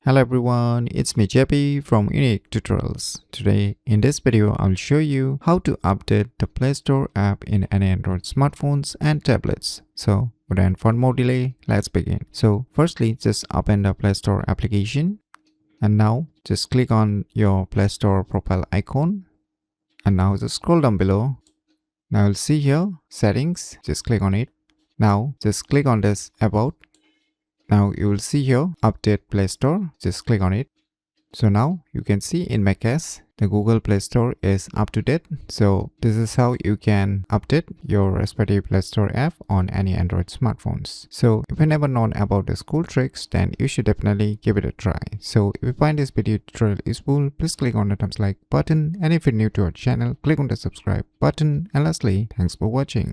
Hello everyone, it's me JP from UniqueTutorials. Today in this video I'll show you how to update the Play Store app in any Android smartphones and tablets. So without further more delay, let's begin. So firstly, just open the Play Store application and now just click on your Play Store profile icon and now just scroll down below. Now you'll see here settings, just click on it. Now just click on this about. Now you will see here update Play Store, just click on it. So now you can see in my case the Google Play Store is up to date. So this is how you can update your respective Play Store app on any Android smartphones. So if you never known about these cool tricks, then you should definitely give it a try. So if you find this video tutorial useful, please click on the thumbs like button, and if you're new to our channel, click on the subscribe button, and lastly, thanks for watching.